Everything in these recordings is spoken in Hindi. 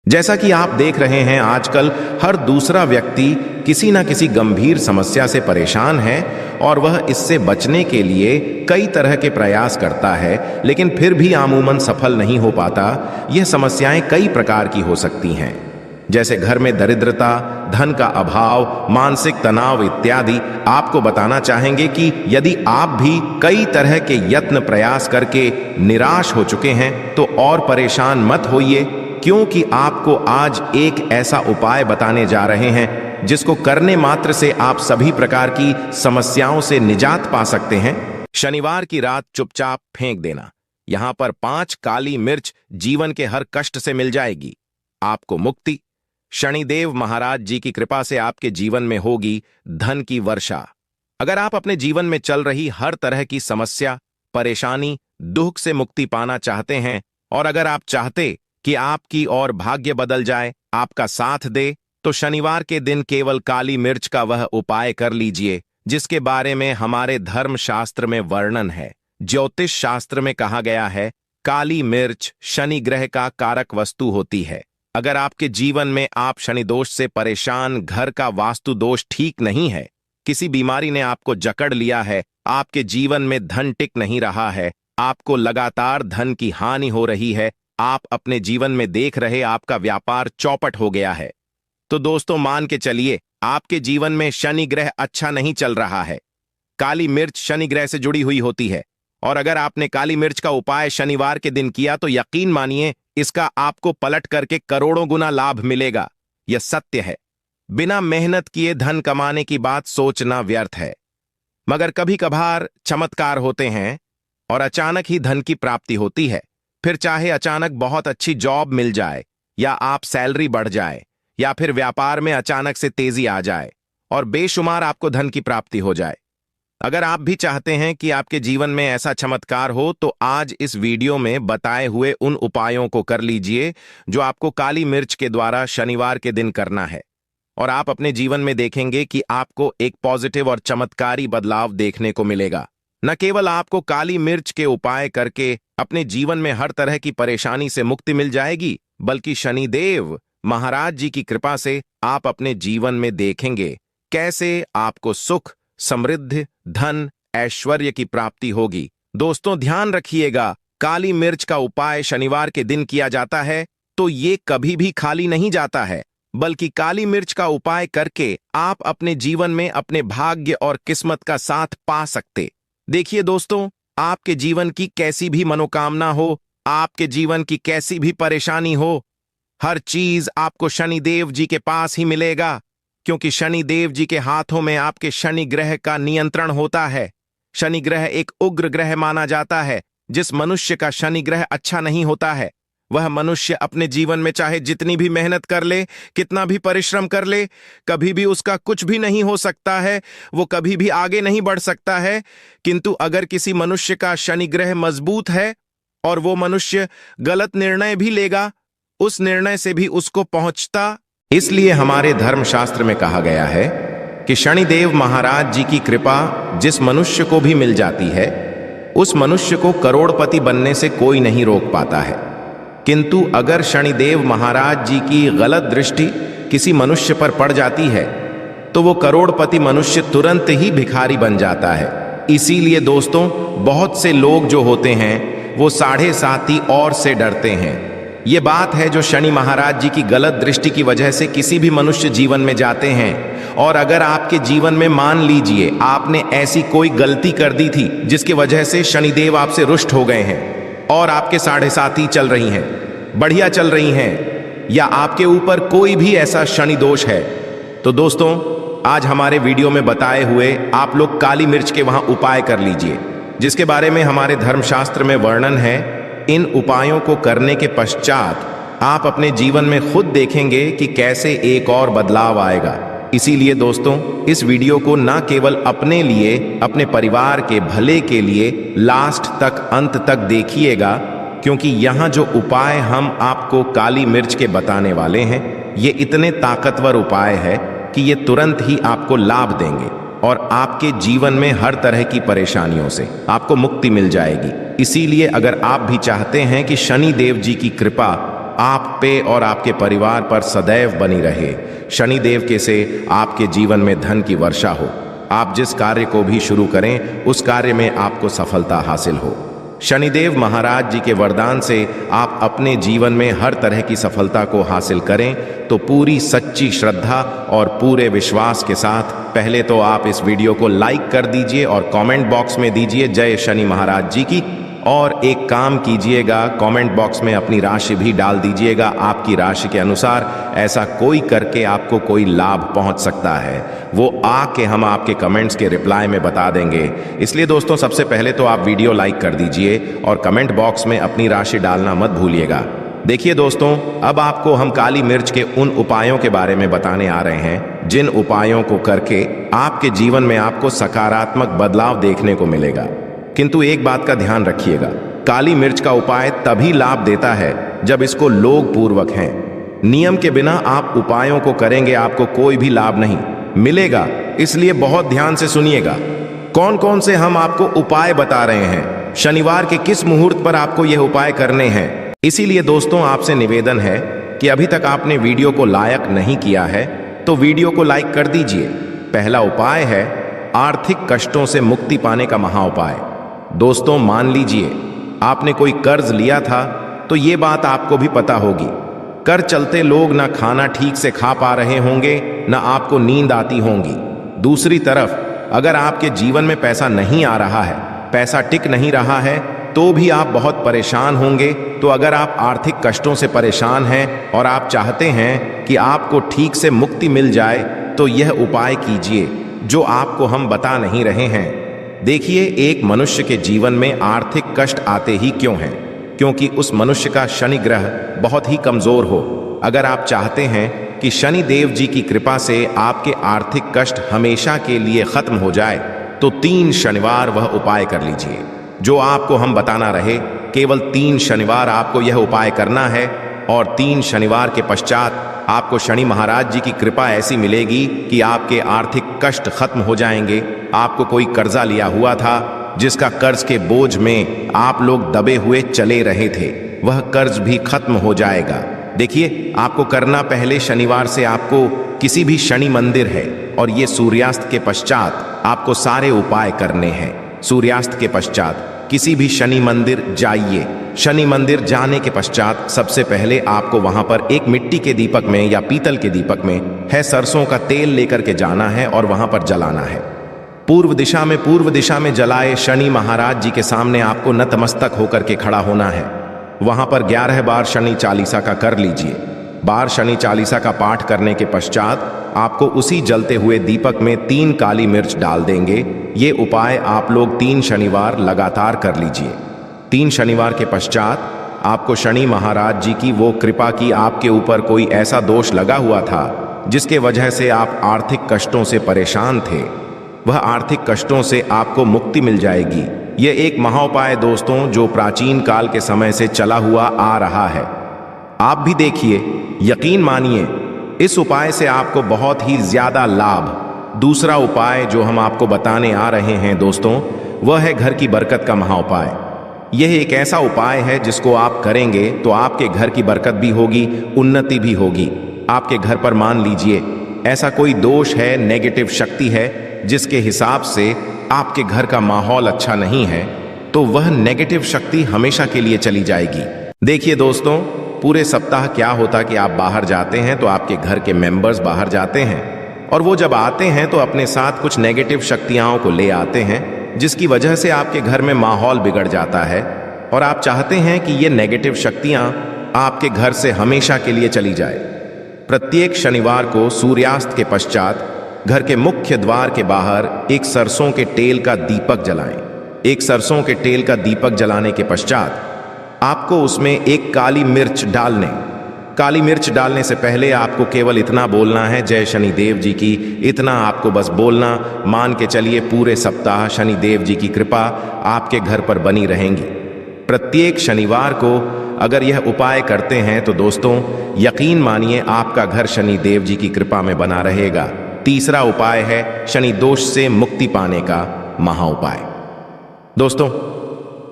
जैसा कि आप देख रहे हैं, आजकल हर दूसरा व्यक्ति किसी न किसी गंभीर समस्या से परेशान है और वह इससे बचने के लिए कई तरह के प्रयास करता है, लेकिन फिर भी अमूमन सफल नहीं हो पाता। यह समस्याएं कई प्रकार की हो सकती हैं, जैसे घर में दरिद्रता, धन का अभाव, मानसिक तनाव इत्यादि। आपको बताना चाहेंगे कि यदि आप भी कई तरह के यत्न प्रयास करके निराश हो चुके हैं तो और परेशान मत होइए, क्योंकि आपको आज एक ऐसा उपाय बताने जा रहे हैं जिसको करने मात्र से आप सभी प्रकार की समस्याओं से निजात पा सकते हैं। शनिवार की रात चुपचाप फेंक देना। यहां पर 5 काली मिर्च जीवन के हर कष्ट से मिल जाएगी, आपको मुक्ति। शनिदेव महाराज जी की कृपा से आपके जीवन में होगी धन की वर्षा। अगर आप अपने जीवन में चल रही हर तरह की समस्या, परेशानी, दुख से मुक्ति पाना चाहते हैं और अगर आप चाहते कि आपकी और भाग्य बदल जाए, आपका साथ दे, तो शनिवार के दिन केवल काली मिर्च का वह उपाय कर लीजिए जिसके बारे में हमारे धर्म शास्त्र में वर्णन है। ज्योतिष शास्त्र में कहा गया है, काली मिर्च शनि ग्रह का कारक वस्तु होती है। अगर आपके जीवन में आप शनि दोष से परेशान, घर का वास्तु दोष ठीक नहीं है, किसी बीमारी ने आपको जकड़ लिया है, आपके जीवन में धन टिक नहीं रहा है, आपको लगातार धन की हानि हो रही है, आप अपने जीवन में देख रहे आपका व्यापार चौपट हो गया है, तो दोस्तों मान के चलिए आपके जीवन में शनि ग्रह अच्छा नहीं चल रहा है। काली मिर्च शनि ग्रह से जुड़ी हुई होती है और अगर आपने काली मिर्च का उपाय शनिवार के दिन किया तो यकीन मानिए इसका आपको पलट करके करोड़ों गुना लाभ मिलेगा। यह सत्य है। बिना मेहनत किए धन कमाने की बात सोचना व्यर्थ है, मगर कभी कभार चमत्कार होते हैं और अचानक ही धन की प्राप्ति होती है। फिर चाहे अचानक बहुत अच्छी जॉब मिल जाए या आप सैलरी बढ़ जाए या फिर व्यापार में अचानक से तेजी आ जाए और बेशुमार आपको धन की प्राप्ति हो जाए। अगर आप भी चाहते हैं कि आपके जीवन में ऐसा चमत्कार हो तो आज इस वीडियो में बताए हुए उन उपायों को कर लीजिए जो आपको काली मिर्च के द्वारा शनिवार के दिन करना है और आप अपने जीवन में देखेंगे कि आपको एक पॉजिटिव और चमत्कारी बदलाव देखने को मिलेगा। न केवल आपको काली मिर्च के उपाय करके अपने जीवन में हर तरह की परेशानी से मुक्ति मिल जाएगी, बल्कि शनिदेव महाराज जी की कृपा से आप अपने जीवन में देखेंगे कैसे आपको सुख, समृद्धि, धन, ऐश्वर्य की प्राप्ति होगी। दोस्तों ध्यान रखिएगा, काली मिर्च का उपाय शनिवार के दिन किया जाता है तो ये कभी भी खाली नहीं जाता है, बल्कि काली मिर्च का उपाय करके आप अपने जीवन में अपने भाग्य और किस्मत का साथ पा सकते। देखिए दोस्तों, आपके जीवन की कैसी भी मनोकामना हो, आपके जीवन की कैसी भी परेशानी हो, हर चीज आपको शनिदेव जी के पास ही मिलेगा, क्योंकि शनिदेव जी के हाथों में आपके शनि ग्रह का नियंत्रण होता है। शनि ग्रह एक उग्र ग्रह माना जाता है। जिस मनुष्य का शनि ग्रह अच्छा नहीं होता है वह मनुष्य अपने जीवन में चाहे जितनी भी मेहनत कर ले, कितना भी परिश्रम कर ले, कभी भी उसका कुछ भी नहीं हो सकता है, वो कभी भी आगे नहीं बढ़ सकता है। किंतु अगर किसी मनुष्य का शनि ग्रह मजबूत है और वो मनुष्य गलत निर्णय भी लेगा, उस निर्णय से भी उसको पहुंचता। इसलिए हमारे धर्मशास्त्र में कहा गया है कि शनिदेव महाराज जी की कृपा जिस मनुष्य को भी मिल जाती है, उस मनुष्य को करोड़पति बनने से कोई नहीं रोक पाता है। किंतु अगर शनिदेव महाराज जी की गलत दृष्टि किसी मनुष्य पर पड़ जाती है तो वो करोड़पति मनुष्य तुरंत ही भिखारी बन जाता है। इसीलिए दोस्तों, बहुत से लोग जो होते हैं वो 7.5 और से डरते हैं। ये बात है जो शनि महाराज जी की गलत दृष्टि की वजह से किसी भी मनुष्य जीवन में जाते हैं। और अगर आपके जीवन में मान लीजिए आपने ऐसी कोई गलती कर दी थी जिसकी वजह से शनिदेव आपसे रुष्ट हो गए हैं और आपके 7.5 चल रही हैं, बढ़िया चल रही हैं, या आपके ऊपर कोई भी ऐसा शनि दोष है, तो दोस्तों आज हमारे वीडियो में बताए हुए आप लोग काली मिर्च के वहां उपाय कर लीजिए, जिसके बारे में हमारे धर्मशास्त्र में वर्णन है। इन उपायों को करने के पश्चात आप अपने जीवन में खुद देखेंगे कि कैसे एक और बदलाव आएगा। इसीलिए दोस्तों, इस वीडियो को ना केवल अपने लिए, अपने परिवार के भले के लिए लास्ट तक, अंत तक देखिएगा, क्योंकि यहाँ जो उपाय हम आपको काली मिर्च के बताने वाले हैं ये इतने ताकतवर उपाय है कि ये तुरंत ही आपको लाभ देंगे और आपके जीवन में हर तरह की परेशानियों से आपको मुक्ति मिल जाएगी। इसीलिए अगर आप भी चाहते हैं कि शनि देव जी की कृपा आप पे और आपके परिवार पर सदैव बनी रहे। शनिदेव के से आपके जीवन में धन की वर्षा हो। आप जिस कार्य को भी शुरू करें उस कार्य में आपको सफलता हासिल हो। शनिदेव महाराज जी के वरदान से आप अपने जीवन में हर तरह की सफलता को हासिल करें तो पूरी सच्ची श्रद्धा और पूरे विश्वास के साथ पहले तो आप इस वीडियो को लाइक कर दीजिए और कमेंट बॉक्स में दीजिए जय शनि महाराज जी की। और एक काम कीजिएगा, कमेंट बॉक्स में अपनी राशि भी डाल दीजिएगा। आपकी राशि के अनुसार ऐसा कोई करके आपको कोई लाभ पहुंच सकता है, वो आके हम आपके कमेंट्स के रिप्लाई में बता देंगे। इसलिए दोस्तों सबसे पहले तो आप वीडियो लाइक कर दीजिए और कमेंट बॉक्स में अपनी राशि डालना मत भूलिएगा। देखिए दोस्तों, अब आपको हम काली मिर्च के उन उपायों के बारे में बताने आ रहे हैं जिन उपायों को करके आपके जीवन में आपको सकारात्मक बदलाव देखने को मिलेगा। किंतु एक बात का ध्यान रखिएगा, काली मिर्च का उपाय तभी लाभ देता है जब इसको लोग पूर्वक हैं। नियम के बिना आप उपायों को करेंगे आपको कोई भी लाभ नहीं मिलेगा, इसलिए बहुत ध्यान से सुनिएगा। कौन कौन से हम आपको उपाय बता रहे हैं, शनिवार के किस मुहूर्त पर आपको यह उपाय करने हैं। इसीलिए दोस्तों आपसे निवेदन है कि अभी तक आपने वीडियो को लाइक नहीं किया है तो वीडियो को लाइक कर दीजिए। पहला उपाय है आर्थिक कष्टों से मुक्ति पाने का महाउपाय। दोस्तों मान लीजिए आपने कोई कर्ज लिया था तो ये बात आपको भी पता होगी। कर चलते लोग ना खाना ठीक से खा पा रहे होंगे, ना आपको नींद आती होंगी। दूसरी तरफ अगर आपके जीवन में पैसा नहीं आ रहा है, पैसा टिक नहीं रहा है तो भी आप बहुत परेशान होंगे। तो अगर आप आर्थिक कष्टों से परेशान हैं और आप चाहते हैं कि आपको ठीक से मुक्ति मिल जाए तो यह उपाय कीजिए जो आपको हम बता नहीं रहे हैं। देखिए, एक मनुष्य के जीवन में आर्थिक कष्ट आते ही क्यों हैं? क्योंकि उस मनुष्य का शनि ग्रह बहुत ही कमजोर हो। अगर आप चाहते हैं कि शनि देव जी की कृपा से आपके आर्थिक कष्ट हमेशा के लिए खत्म हो जाए तो 3 शनिवार वह उपाय कर लीजिए जो आपको हम बताना रहे। केवल 3 शनिवार आपको यह उपाय करना है और 3 शनिवार के पश्चात आपको शनि महाराज जी की कृपा ऐसी मिलेगी कि आपके आर्थिक कष्ट खत्म हो जाएंगे। आपको कोई कर्जा लिया हुआ था जिसका कर्ज के बोझ में आप लोग दबे हुए चले रहे थे, वह कर्ज भी खत्म हो जाएगा। देखिए, आपको करना पहले शनिवार से आपको किसी भी शनि मंदिर है और ये सूर्यास्त के पश्चात आपको सारे उपाय करने हैं। सूर्यास्त के पश्चात किसी भी शनि मंदिर जाइए। शनि मंदिर जाने के पश्चात सबसे पहले आपको वहां पर एक मिट्टी के दीपक में या पीतल के दीपक में है सरसों का तेल लेकर के जाना है और वहां पर जलाना है। पूर्व दिशा में जलाए शनि महाराज जी के सामने आपको नतमस्तक होकर के खड़ा होना है। वहां पर 11 बार शनि चालीसा का कर लीजिए। बार शनि चालीसा का पाठ करने के पश्चात आपको उसी जलते हुए दीपक में 3 काली मिर्च डाल देंगे। ये उपाय आप लोग 3 शनिवार लगातार कर लीजिए। 3 शनिवार के पश्चात आपको शनि महाराज जी की वो कृपा की आपके ऊपर कोई ऐसा दोष लगा हुआ था जिसके वजह से आप आर्थिक कष्टों से परेशान थे, वह आर्थिक कष्टों से आपको मुक्ति मिल जाएगी। यह एक महाउपाय दोस्तों जो प्राचीन काल के समय से चला हुआ आ रहा है। आप भी देखिए, यकीन मानिए इस उपाय से आपको बहुत ही ज्यादा लाभ। दूसरा उपाय जो हम आपको बताने आ रहे हैं दोस्तों, वह है घर की बरकत का महाउपाय। यह एक ऐसा उपाय है जिसको आप करेंगे तो आपके घर की बरकत भी होगी, उन्नति भी होगी। आपके घर पर मान लीजिए ऐसा कोई दोष है, नेगेटिव शक्ति है जिसके हिसाब से आपके घर का माहौल अच्छा नहीं है, तो वह नेगेटिव शक्ति हमेशा के लिए चली जाएगी। देखिए दोस्तों, पूरे सप्ताह क्या होता कि आप बाहर जाते हैं तो आपके घर के मेंबर्स बाहर जाते हैं और वो जब आते हैं तो अपने साथ कुछ नेगेटिव शक्तियां को ले आते हैं जिसकी वजह से आपके घर में माहौल बिगड़ जाता है और आप चाहते हैं कि ये नेगेटिव शक्तियां आपके घर से हमेशा के लिए चली जाए। प्रत्येक शनिवार को सूर्यास्त के पश्चात घर के मुख्य द्वार के बाहर एक सरसों के तेल का दीपक जलाएं। एक सरसों के तेल का दीपक जलाने के पश्चात आपको उसमें एक काली मिर्च डालने। काली मिर्च डालने से पहले आपको केवल इतना बोलना है, जय शनिदेव जी की। इतना आपको बस बोलना। मान के चलिए पूरे सप्ताह शनिदेव जी की कृपा आपके घर पर बनी रहेंगी। प्रत्येक शनिवार को अगर यह उपाय करते हैं तो दोस्तों यकीन मानिए आपका घर शनिदेव जी की कृपा में बना रहेगा। तीसरा उपाय है शनि दोष से मुक्ति पाने का महाउपाय। दोस्तों,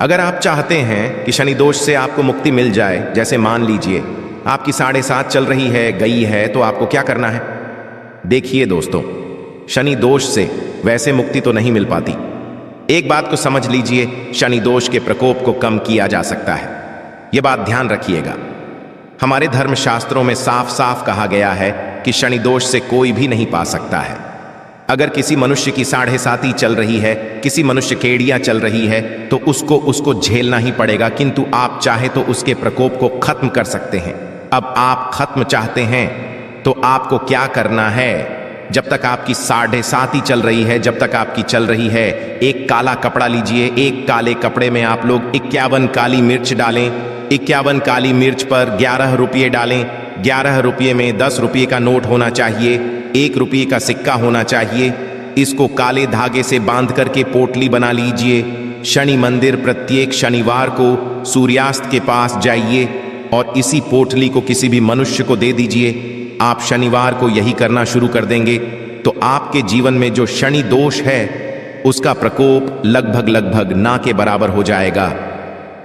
अगर आप चाहते हैं कि शनि दोष से आपको मुक्ति मिल जाए, जैसे मान लीजिए आपकी 7.5 चल रही है, गई है, तो आपको क्या करना है? देखिए दोस्तों, शनि दोष से वैसे मुक्ति तो नहीं मिल पाती। एक बात को समझ लीजिए, शनि दोष के प्रकोप को कम किया जा सकता है। यह बात ध्यान रखिएगा। हमारे धर्मशास्त्रों में साफ साफ कहा गया है कि शनि दोष से कोई भी नहीं पा सकता है। अगर किसी मनुष्य की 7.5 चल रही है, किसी मनुष्य केड़ियां चल रही है, तो उसको झेलना ही पड़ेगा, किंतु आप चाहे तो उसके प्रकोप को खत्म कर सकते हैं। अब आप खत्म चाहते हैं तो आपको क्या करना है? जब तक आपकी 7.5 चल रही है, जब तक आपकी चल रही है, एक काला कपड़ा लीजिए। एक काले कपड़े में आप लोग 51 काली मिर्च डालें। 51 काली मिर्च पर 11 रुपये डालें। 11 रुपये में 10 रुपये का नोट होना चाहिए, 1 रुपये का सिक्का होना चाहिए। इसको काले धागे से बांध करके पोटली बना लीजिए। शनि मंदिर प्रत्येक शनिवार को सूर्यास्त के पास जाइए और इसी पोटली को किसी भी मनुष्य को दे दीजिए। आप शनिवार को यही करना शुरू कर देंगे तो आपके जीवन में जो शनि दोष है उसका प्रकोप लगभग ना के बराबर हो जाएगा।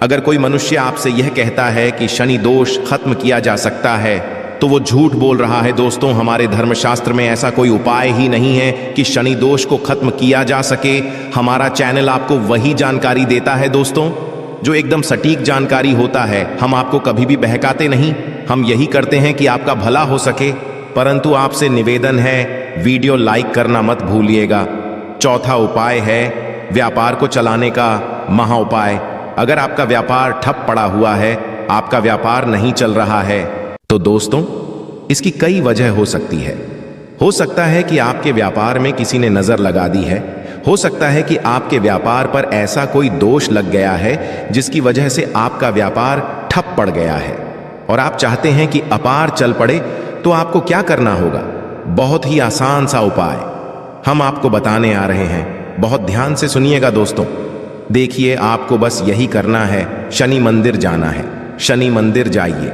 अगर कोई मनुष्य आपसे यह कहता है कि शनि दोष खत्म किया जा सकता है तो वो झूठ बोल रहा है। दोस्तों, हमारे धर्मशास्त्र में ऐसा कोई उपाय ही नहीं है कि शनि दोष को खत्म किया जा सके। हमारा चैनल आपको वही जानकारी देता है दोस्तों, जो एकदम सटीक जानकारी होता है। हम आपको कभी भी बहकाते नहीं, हम यही करते हैं कि आपका भला हो सके। परंतु आपसे निवेदन है, वीडियो लाइक करना मत भूलिएगा। चौथा उपाय है व्यापार को चलाने का महा उपाय। अगर आपका व्यापार ठप पड़ा हुआ है, आपका व्यापार नहीं चल रहा है, तो दोस्तों इसकी कई वजह हो सकती है। हो सकता है कि आपके व्यापार में किसी ने नजर लगा दी है। हो सकता है कि आपके व्यापार पर ऐसा कोई दोष लग गया है जिसकी वजह से आपका व्यापार ठप पड़ गया है और आप चाहते हैं कि अपार चल पड़े। तो आपको क्या करना होगा? बहुत ही आसान सा उपाय हम आपको बताने आ रहे हैं। बहुत ध्यान से सुनिएगा दोस्तों। देखिए, आपको बस यही करना है, शनि मंदिर जाना है। शनि मंदिर जाइए।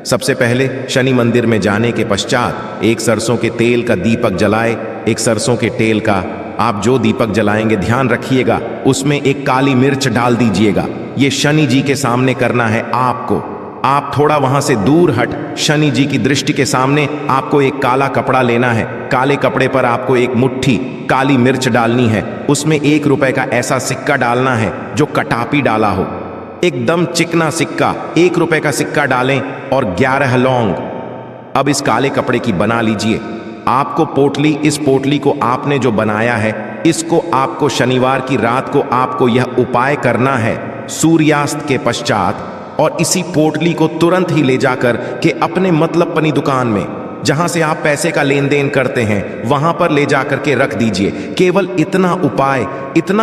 सबसे पहले शनि मंदिर में जाने के पश्चात एक सरसों के तेल का दीपक जलाए। एक सरसों के तेल का आप जो दीपक जलाएंगे, ध्यान रखिएगा उसमें एक काली मिर्च डाल दीजिएगा। ये शनि जी के सामने करना है आपको। आप थोड़ा वहां से दूर हट, शनि जी की दृष्टि के सामने आपको एक काला कपड़ा लेना है। काले कपड़े पर आपको एक मुट्ठी काली मिर्च डालनी है। उसमें 1 रुपए का ऐसा सिक्का डालना है जो कटापी डाला हो, एकदम चिकना सिक्का। 1 रुपए का सिक्का डालें और 11 लौंग। अब इस काले कपड़े की बना लीजिए। आपको पोटली, इस पोटली को आपने जो बनाया है, इसको आपको शनिवार की रात को आपको यह उपाय करना है सूर्यास्त के पश्चात। और इसी पोटली को तुरंत ही ले जाकर के अपने मतलबपनी दुकान में, जहां से आप पैसे का लेन देन करते हैं, वहां पर ले जाकर के रख दीजिए। केवल इतना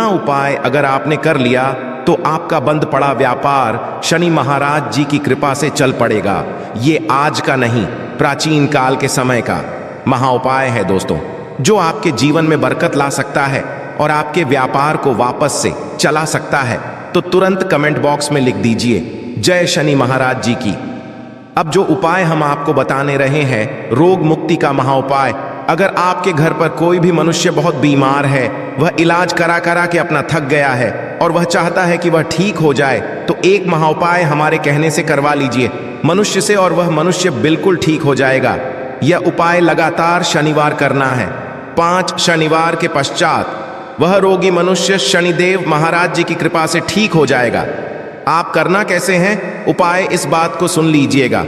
उपाय अगर आपने कर लिया तो आपका बंद पड़ा व्यापार शनि महाराज जी की कृपा से चल पड़ेगा। ये आज का नहीं, प्राचीन काल के समय का महा उपाय है दोस्तों, जो आपके जीवन में बरकत ला सकता है और आपके व्यापार को वापस से चला सकता है। तो तुरंत कमेंट बॉक्स में लिख दीजिए, जय शनि महाराज जी की। अब जो उपाय हम आपको बताने रहे हैं, रोग मुक्ति का महा उपाय। अगर आपके घर पर कोई भी मनुष्य बहुत बीमार है, वह इलाज करा करा के अपना थक गया है और वह चाहता है कि वह ठीक हो जाए, तो एक महा उपाय हमारे कहने से करवा लीजिए मनुष्य से और वह मनुष्य बिल्कुल ठीक हो जाएगा। यह उपाय लगातार शनिवार करना है। 5 शनिवार के पश्चात वह रोगी मनुष्य शनिदेव महाराज जी की कृपा से ठीक हो जाएगा। आप करना कैसे हैं? उपाय इस बात को सुन लीजिएगा।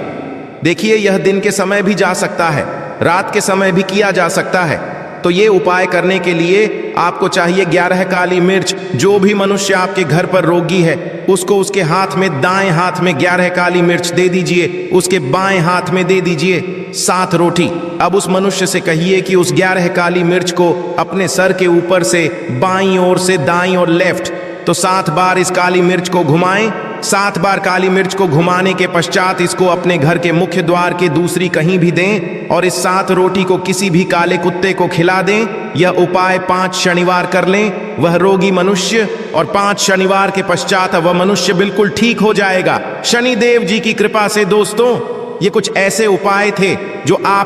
देखिए, यह दिन के समय भी जा सकता है, रात के समय भी किया जा सकता है। तो ये उपाय करने के लिए आपको चाहिए 11 काली मिर्च। जो भी मनुष्य आपके घर पर रोगी है, उसको उसके हाथ में, दाएं हाथ में 11 काली मिर्च दे दीजिए, उसके बाएं हाथ में दे दीजिए 7 रोटी। अब उस मनुष्य से कहिए कि उस 11 काली मिर्च को अपने सर के ऊपर से बाईं ओर से दाईं और लेफ्ट, तो 7 बार इस काली मिर्च को घुमाएं। 7 बार काली मिर्च को घुमाने के पश्चात इसको अपने घर के मुख्य द्वार के दूसरी कहीं भी दें और इस 7 रोटी को किसी भी काले कुत्ते को खिला दें। यह उपाय 5 शनिवार कर लें, वह रोगी मनुष्य, और 5 शनिवार के पश्चात वह मनुष्य बिल्कुल ठीक हो जाएगा शनिदेव जी की कृपा से। दोस्तों, ये कुछ ऐसे उपाय थे जो आप